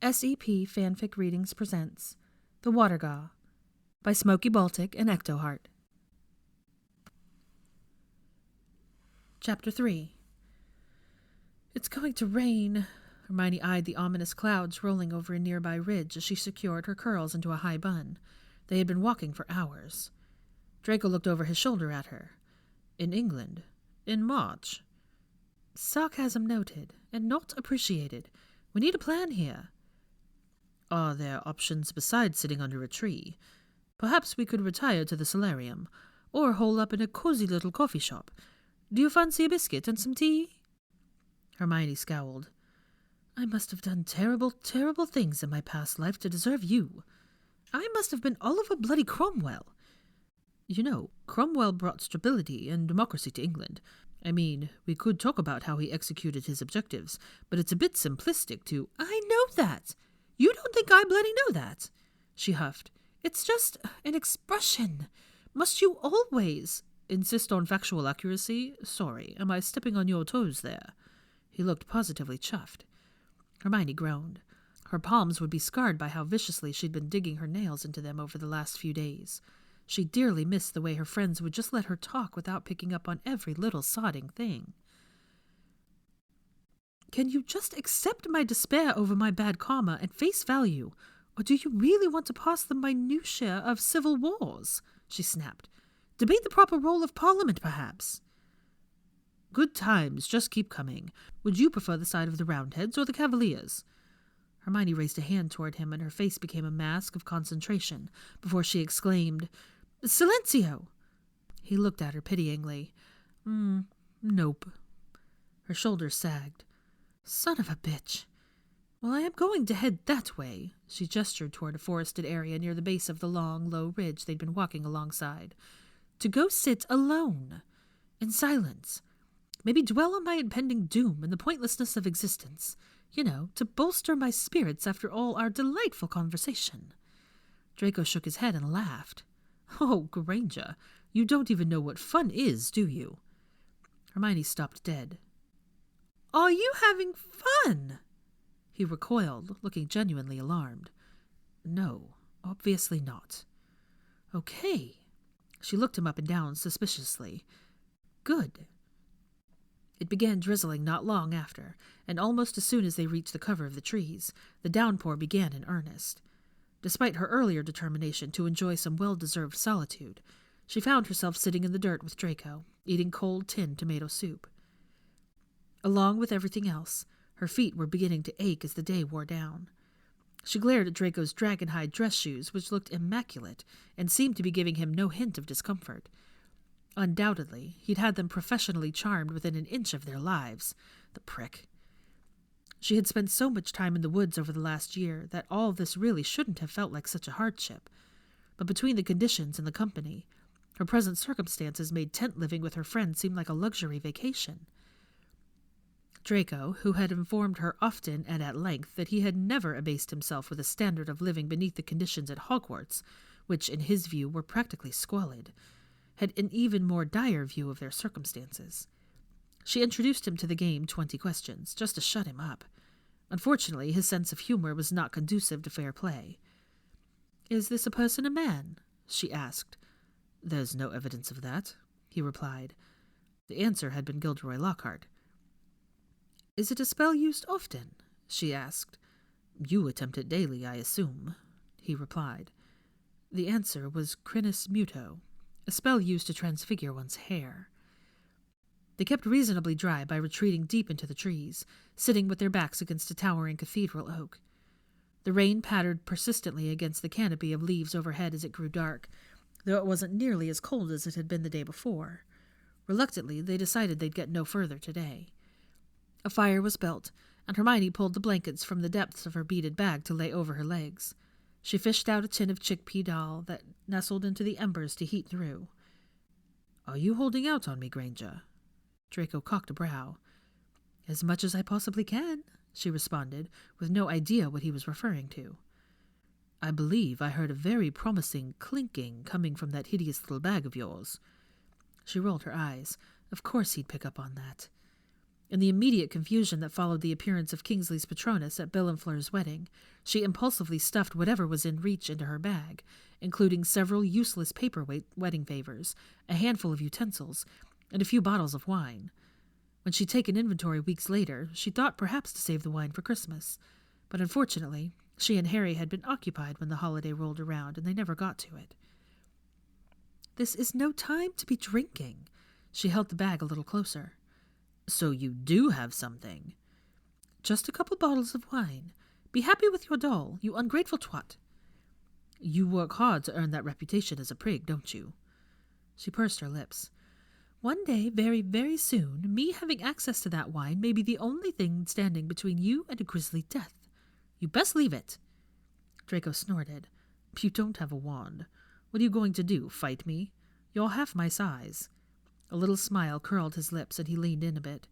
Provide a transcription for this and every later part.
SEP FanFic Readings presents The Watergaw by smokybaltic and ectoheart. Chapter 3. It's going to rain. Hermione eyed the ominous clouds rolling over a nearby ridge as she secured her curls into a high bun. They had been walking for hours. Draco looked over his shoulder at her. In England? In March? Sarcasm noted, and not appreciated. We need a plan here. Are there options besides sitting under a tree? Perhaps we could retire to the solarium, or hole up in a cozy little coffee shop. Do you fancy a biscuit and some tea? Hermione scowled. I must have done terrible, terrible things in my past life to deserve you. I must have been Oliver bloody Cromwell. You know, Cromwell brought stability and democracy to England. I mean, we could talk about how he executed his objectives, but it's a bit simplistic to— I know that! You don't think I bloody know that? She huffed. It's just an expression. Must you always insist on factual accuracy? Sorry, am I stepping on your toes there? He looked positively chuffed. Hermione groaned. Her palms would be scarred by how viciously she'd been digging her nails into them over the last few days. She dearly missed the way her friends would just let her talk without picking up on every little sodding thing. Can you just accept my despair over my bad karma at face value, or do you really want to pass the minutiae of civil wars? She snapped. Debate the proper role of Parliament, perhaps. Good times just keep coming. Would you prefer the side of the Roundheads or the Cavaliers? Hermione raised a hand toward him, and her face became a mask of concentration before she exclaimed, Silencio! He looked at her pityingly. Nope. Her shoulders sagged. Son of a bitch. Well, I am going to head that way. She gestured toward a forested area near the base of the long, low ridge they'd been walking alongside. To go sit alone. In silence. Maybe dwell on my impending doom and the pointlessness of existence. You know, to bolster my spirits after all our delightful conversation. Draco shook his head and laughed. Oh, Granger, you don't even know what fun is, do you? Hermione stopped dead. Are you having fun? He recoiled, looking genuinely alarmed. No, obviously not. Okay. She looked him up and down suspiciously. Good. It began drizzling not long after, and almost as soon as they reached the cover of the trees, the downpour began in earnest. Despite her earlier determination to enjoy some well-deserved solitude, she found herself sitting in the dirt with Draco, eating cold tinned tomato soup. Along with everything else, her feet were beginning to ache as the day wore down. She glared at Draco's dragon-hide dress shoes, which looked immaculate and seemed to be giving him no hint of discomfort. Undoubtedly, he'd had them professionally charmed within an inch of their lives. The prick. She had spent so much time in the woods over the last year that all of this really shouldn't have felt like such a hardship. But between the conditions and the company, her present circumstances made tent living with her friends seem like a luxury vacation. Draco, who had informed her often and at length that he had never abased himself with a standard of living beneath the conditions at Hogwarts, which in his view were practically squalid, had an even more dire view of their circumstances. She introduced him to the game 20 Questions, just to shut him up. Unfortunately, his sense of humor was not conducive to fair play. Is this a person a man? She asked. There's no evidence of that, he replied. The answer had been Gilderoy Lockhart. Is it a spell used often? She asked. You attempt it daily, I assume, he replied. The answer was Crinus Muto, a spell used to transfigure one's hair. They kept reasonably dry by retreating deep into the trees, sitting with their backs against a towering cathedral oak. The rain pattered persistently against the canopy of leaves overhead as it grew dark, though it wasn't nearly as cold as it had been the day before. Reluctantly, they decided they'd get no further today. A fire was built, and Hermione pulled the blankets from the depths of her beaded bag to lay over her legs. She fished out a tin of chickpea dal that nestled into the embers to heat through. Are you holding out on me, Granger? Draco cocked a brow. As much as I possibly can, she responded, with no idea what he was referring to. I believe I heard a very promising clinking coming from that hideous little bag of yours. She rolled her eyes. Of course he'd pick up on that. In the immediate confusion that followed the appearance of Kingsley's Patronus at Bill and Fleur's wedding, she impulsively stuffed whatever was in reach into her bag, including several useless paperweight wedding favors, a handful of utensils, and a few bottles of wine. When she'd taken inventory weeks later, she thought perhaps to save the wine for Christmas. But unfortunately, she and Harry had been occupied when the holiday rolled around, and they never got to it. "This is no time to be drinking." She held the bag a little closer. "So you do have something?" "Just a couple bottles of wine. Be happy with your doll, you ungrateful twat." "You work hard to earn that reputation as a prig, don't you?" She pursed her lips. "One day, very, very soon, me having access to that wine may be the only thing standing between you and a grisly death. You best leave it." Draco snorted. "You don't have a wand. What are you going to do, fight me? You're half my size." A little smile curled his lips, and he leaned in a bit,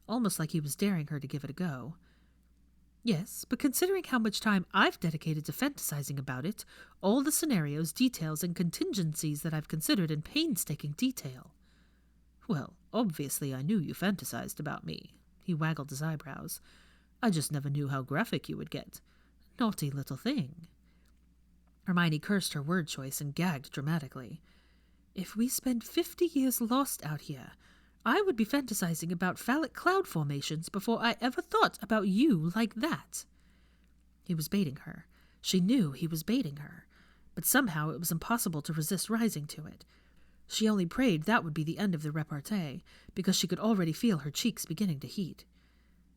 almost like he was daring her to give it a go. "Yes, but considering how much time I've dedicated to fantasizing about it, all the scenarios, details, and contingencies that I've considered in painstaking detail." "Well, obviously I knew you fantasized about me." He waggled his eyebrows. "I just never knew how graphic you would get. Naughty little thing." Hermione cursed her word choice and gagged dramatically. "If we spend 50 years lost out here, I would be fantasizing about phallic cloud formations before I ever thought about you like that." He was baiting her. She knew he was baiting her, but somehow it was impossible to resist rising to it. She only prayed that would be the end of the repartee, because she could already feel her cheeks beginning to heat.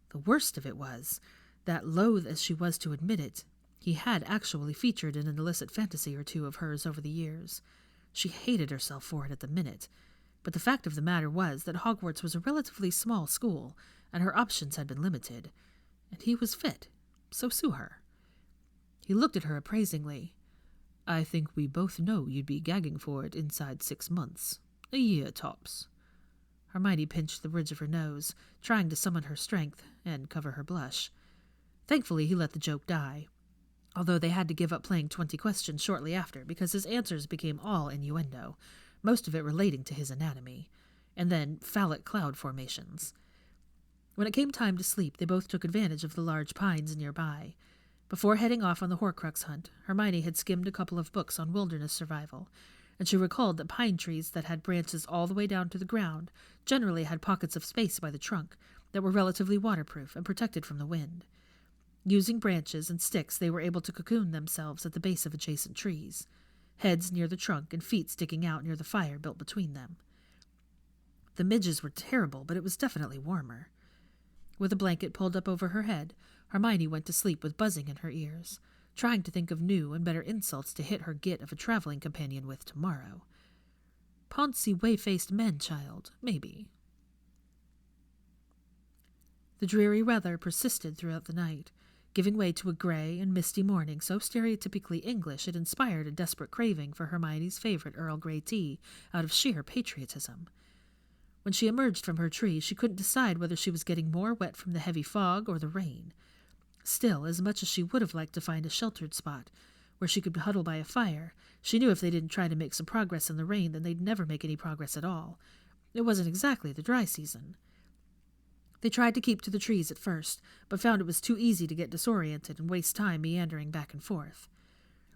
The worst of it was that, loath as she was to admit it, he had actually featured in an illicit fantasy or two of hers over the years. She hated herself for it at the minute, but the fact of the matter was that Hogwarts was a relatively small school, and her options had been limited, and he was fit, so sue her. He looked at her appraisingly. "I think we both know you'd be gagging for it inside 6 months. A year, tops." Hermione pinched the bridge of her nose, trying to summon her strength and cover her blush. Thankfully, he let the joke die, although they had to give up playing 20 questions shortly after because his answers became all innuendo, most of it relating to his anatomy, and then phallic cloud formations. When it came time to sleep, they both took advantage of the large pines nearby. Before heading off on the Horcrux hunt, Hermione had skimmed a couple of books on wilderness survival, and she recalled that pine trees that had branches all the way down to the ground generally had pockets of space by the trunk that were relatively waterproof and protected from the wind. Using branches and sticks, they were able to cocoon themselves at the base of adjacent trees, heads near the trunk and feet sticking out near the fire built between them. The midges were terrible, but it was definitely warmer. With a blanket pulled up over her head, Hermione went to sleep with buzzing in her ears, trying to think of new and better insults to hit her git of a traveling companion with tomorrow. "Poncy way-faced men, child, maybe." The dreary weather persisted throughout the night, giving way to a gray and misty morning so stereotypically English it inspired a desperate craving for Hermione's favorite Earl Grey tea out of sheer patriotism. When she emerged from her tree, she couldn't decide whether she was getting more wet from the heavy fog or the rain. Still, as much as she would have liked to find a sheltered spot where she could huddle by a fire, she knew if they didn't try to make some progress in the rain, then they'd never make any progress at all. It wasn't exactly the dry season. They tried to keep to the trees at first, but found it was too easy to get disoriented and waste time meandering back and forth.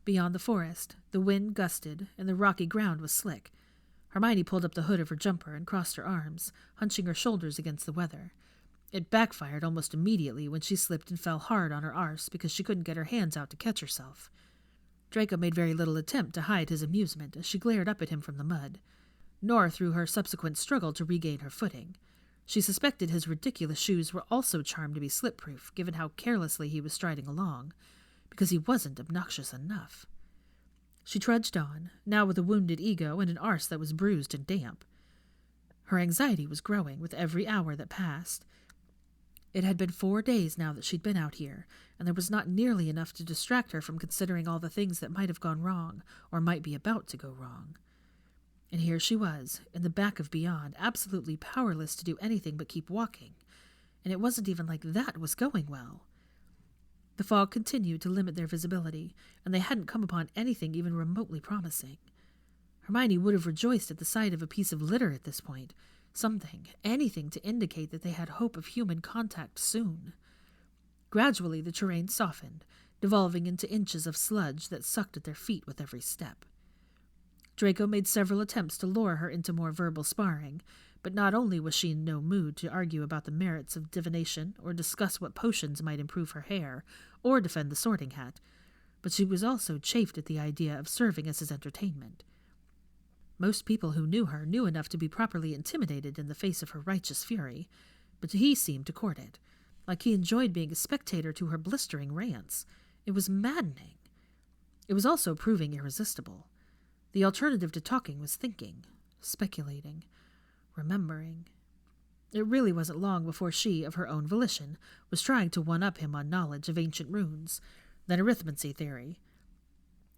Beyond the forest, the wind gusted, and the rocky ground was slick. Hermione pulled up the hood of her jumper and crossed her arms, hunching her shoulders against the weather. It backfired almost immediately when she slipped and fell hard on her arse because she couldn't get her hands out to catch herself. Draco made very little attempt to hide his amusement as she glared up at him from the mud, nor through her subsequent struggle to regain her footing. She suspected his ridiculous shoes were also charmed to be slip-proof, given how carelessly he was striding along, because he wasn't obnoxious enough. She trudged on, now with a wounded ego and an arse that was bruised and damp. Her anxiety was growing with every hour that passed. It had been 4 days now that she'd been out here, and there was not nearly enough to distract her from considering all the things that might have gone wrong, or might be about to go wrong. And here she was, in the back of beyond, absolutely powerless to do anything but keep walking, and it wasn't even like that was going well. The fog continued to limit their visibility, and they hadn't come upon anything even remotely promising. Hermione would have rejoiced at the sight of a piece of litter at this point, Something, anything to indicate that they had hope of human contact soon. Gradually the terrain softened, devolving into inches of sludge that sucked at their feet with every step. Draco made several attempts to lure her into more verbal sparring, but not only was she in no mood to argue about the merits of divination or discuss what potions might improve her hair or defend the sorting hat, but she was also chafed at the idea of serving as his entertainment. Most people who knew her knew enough to be properly intimidated in the face of her righteous fury, but he seemed to court it, like he enjoyed being a spectator to her blistering rants. It was maddening. It was also proving irresistible. The alternative to talking was thinking, speculating, remembering. It really wasn't long before she, of her own volition, was trying to one-up him on knowledge of ancient runes, then arithmancy theory.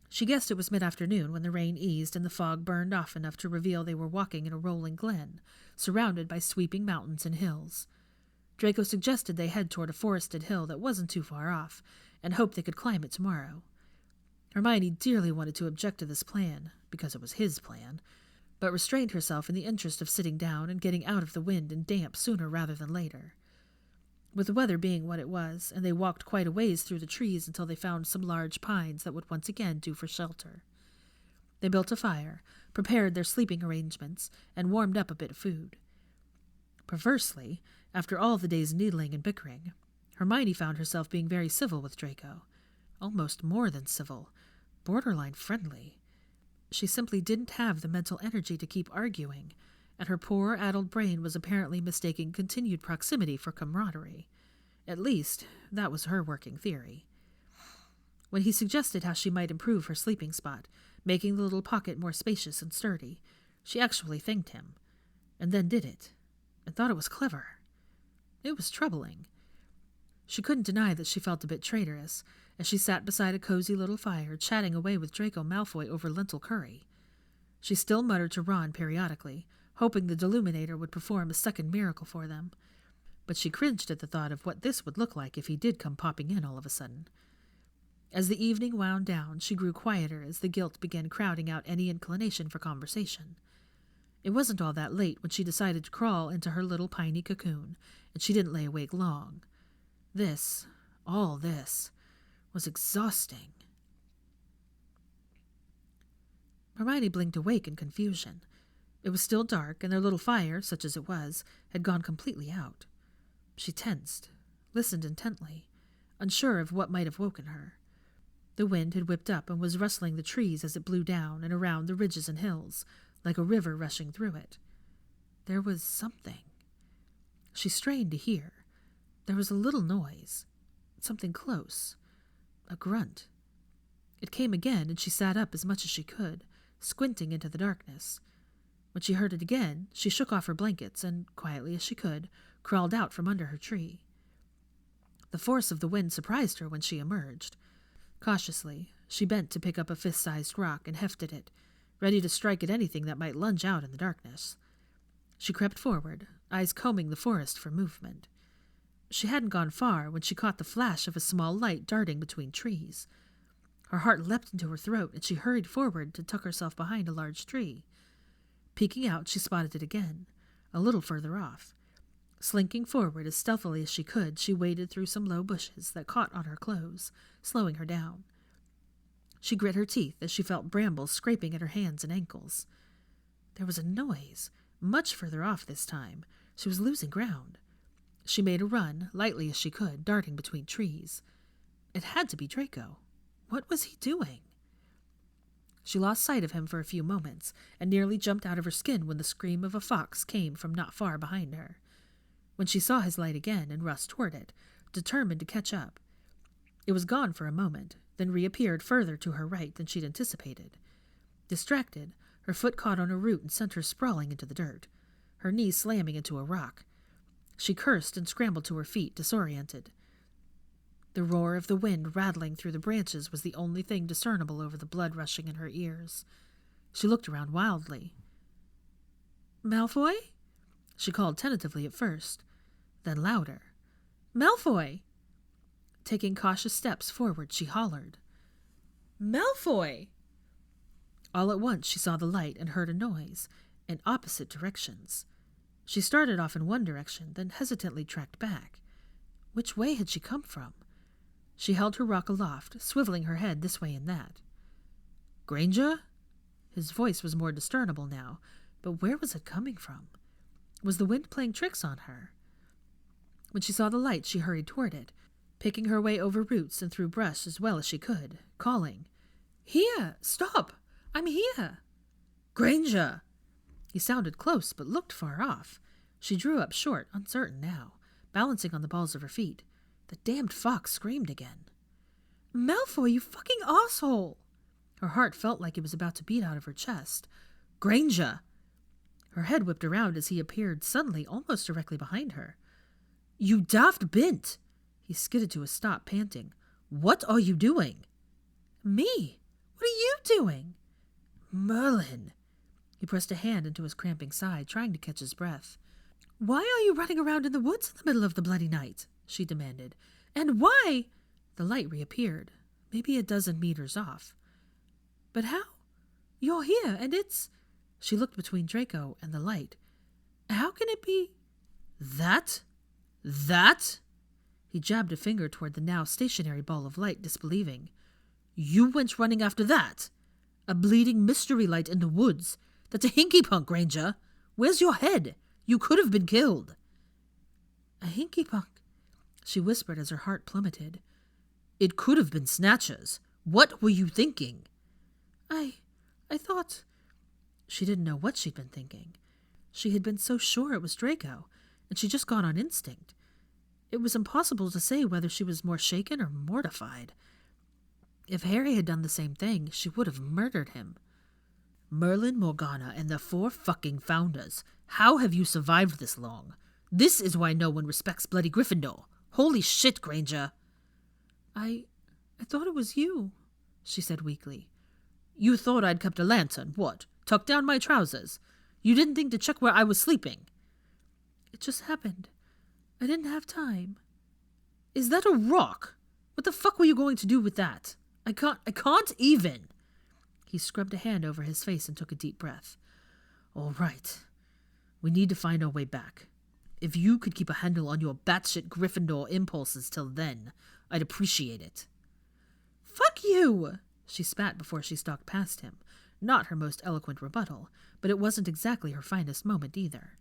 She guessed it was mid-afternoon when the rain eased and the fog burned off enough to reveal they were walking in a rolling glen, surrounded by sweeping mountains and hills. Draco suggested they head toward a forested hill that wasn't too far off, and hoped they could climb it tomorrow. Hermione dearly wanted to object to this plan, because it was his plan, but restrained herself in the interest of sitting down and getting out of the wind and damp sooner rather than later. With the weather being what it was, and they walked quite a ways through the trees until they found some large pines that would once again do for shelter. They built a fire, prepared their sleeping arrangements, and warmed up a bit of food. Perversely, after all the day's needling and bickering, Hermione found herself being very civil with Draco. Almost more than civil, borderline friendly. She simply didn't have the mental energy to keep arguing, and her poor, addled brain was apparently mistaking continued proximity for camaraderie. At least, that was her working theory. When he suggested how she might improve her sleeping spot, making the little pocket more spacious and sturdy, she actually thanked him, and then did it, and thought it was clever. It was troubling. She couldn't deny that she felt a bit traitorous, as she sat beside a cozy little fire, chatting away with Draco Malfoy over lentil curry. She still muttered to Ron periodically, hoping the Deluminator would perform a second miracle for them, but she cringed at the thought of what this would look like if he did come popping in all of a sudden. As the evening wound down, she grew quieter as the guilt began crowding out any inclination for conversation. It wasn't all that late when she decided to crawl into her little piney cocoon, and she didn't lay awake long. All this, was exhausting. Hermione blinked awake in confusion. It was still dark, and their little fire, such as it was, had gone completely out. She tensed, listened intently, unsure of what might have woken her. The wind had whipped up and was rustling the trees as it blew down and around the ridges and hills, like a river rushing through it. There was something. She strained to hear. There was a little noise, something close, a grunt. It came again, and she sat up as much as she could, squinting into the darkness. When she heard it again, she shook off her blankets and, quietly as she could, crawled out from under her tree. The force of the wind surprised her when she emerged. Cautiously, she bent to pick up a fist-sized rock and hefted it, ready to strike at anything that might lunge out in the darkness. She crept forward, eyes combing the forest for movement. She hadn't gone far when she caught the flash of a small light darting between trees. Her heart leapt into her throat, and she hurried forward to tuck herself behind a large tree. Peeking out, she spotted it again, a little further off. Slinking forward as stealthily as she could, she waded through some low bushes that caught on her clothes, slowing her down. She grit her teeth as she felt brambles scraping at her hands and ankles. There was a noise, much further off this time. She was losing ground. She made a run, lightly as she could, darting between trees. It had to be Draco. What was he doing? She lost sight of him for a few moments, and nearly jumped out of her skin when the scream of a fox came from not far behind her. When she saw his light again and rushed toward it, determined to catch up. It was gone for a moment, then reappeared further to her right than she'd anticipated. Distracted, her foot caught on a root and sent her sprawling into the dirt, her knee slamming into a rock. She cursed and scrambled to her feet, disoriented. The roar of the wind rattling through the branches was the only thing discernible over the blood rushing in her ears. She looked around wildly. "Malfoy?" She called tentatively at first, then louder. "Malfoy!" Taking cautious steps forward, she hollered. "Malfoy!" All at once she saw the light and heard a noise, in opposite directions. She started off in one direction, then hesitantly tracked back. Which way had she come from? She held her rock aloft, swiveling her head this way and that. Granger? His voice was more discernible now, but where was it coming from? Was the wind playing tricks on her? When she saw the light, she hurried toward it, picking her way over roots and through brush as well as she could, calling, "Here! Stop! I'm here!" Granger! He sounded close, but looked far off. She drew up short, uncertain now, balancing on the balls of her feet. The damned fox screamed again. "Malfoy, you fucking asshole!" Her heart felt like it was about to beat out of her chest. "Granger!" Her head whipped around as he appeared suddenly almost directly behind her. "You daft bint!" He skidded to a stop, panting. "What are you doing?" "Me? What are you doing?" "Merlin!" He pressed a hand into his cramping side, trying to catch his breath. "Why are you running around in the woods in the middle of the bloody night?" she demanded. "And why—" The light reappeared, maybe a dozen meters off. "But how? You're here, and it's—" She looked between Draco and the light. "How can it be—" That? He jabbed a finger toward the now stationary ball of light, disbelieving. "You went running after that? A bleeding mystery light in the woods? That's a hinky-punk, Granger. Where's your head? You could have been killed." "A hinky-punk," she whispered as her heart plummeted. "It could have been snatchers. What were you thinking?" I thought—" She didn't know what she'd been thinking. She had been so sure it was Draco, and she'd just gone on instinct. It was impossible to say whether she was more shaken or mortified. If Harry had done the same thing, she would have murdered him. "Merlin, Morgana, and the 4 fucking founders. How have you survived this long? This is why no one respects bloody Gryffindor. Holy shit, Granger!" I thought it was you," she said weakly. "You thought I'd kept a lantern, what? Tucked down my trousers? You didn't think to check where I was sleeping?" "It just happened. I didn't have time." "Is that a rock? What the fuck were you going to do with that? I can't even." He scrubbed a hand over his face and took a deep breath. "All right. We need to find our way back. If you could keep a handle on your batshit Gryffindor impulses till then, I'd appreciate it." "Fuck you!" She spat before she stalked past him. Not her most eloquent rebuttal, but it wasn't exactly her finest moment either.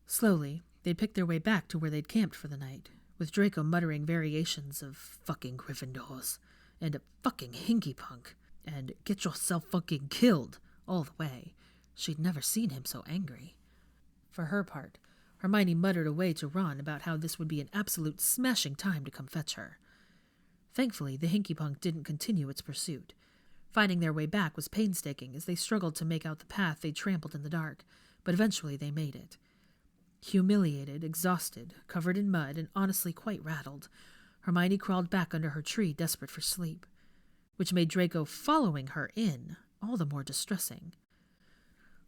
Slowly, they'd picked their way back to where they'd camped for the night, with Draco muttering variations of "fucking Gryffindors," and a "fucking hinky-punk," and "get yourself fucking killed" all the way. She'd never seen him so angry. For her part, Hermione muttered away to Ron about how this would be an absolute smashing time to come fetch her. Thankfully, the hinky-punk didn't continue its pursuit. Finding their way back was painstaking as they struggled to make out the path they'd trampled in the dark, but eventually they made it. Humiliated, exhausted, covered in mud, and honestly quite rattled, Hermione crawled back under her tree, desperate for sleep, which made Draco following her in all the more distressing.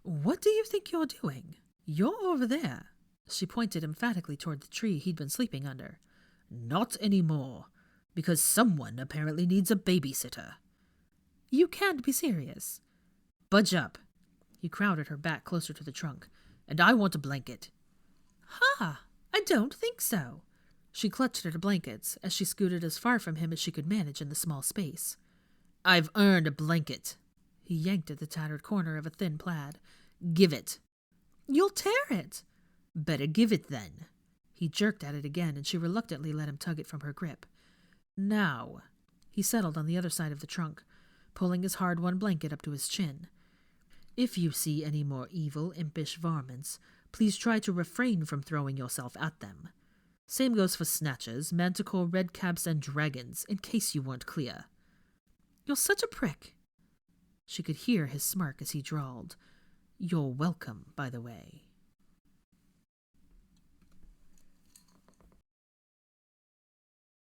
"What do you think you're doing? You're over there." She pointed emphatically toward the tree he'd been sleeping under. "Not anymore, because someone apparently needs a babysitter." "You can't be serious." "Budge up." He crowded her back closer to the trunk. "And I want a blanket." "Ha! I don't think so." She clutched at her blankets as she scooted as far from him as she could manage in the small space. "I've earned a blanket." He yanked at the tattered corner of a thin plaid. "Give it." "You'll tear it." "Better give it then." He jerked at it again, and she reluctantly let him tug it from her grip. "Now." He settled on the other side of the trunk, pulling his hard-won blanket up to his chin. "If you see any more evil, impish varmints, please try to refrain from throwing yourself at them. Same goes for snatchers, manticore, redcaps, and dragons, in case you weren't clear." "You're such a prick." She could hear his smirk as he drawled, "You're welcome, by the way."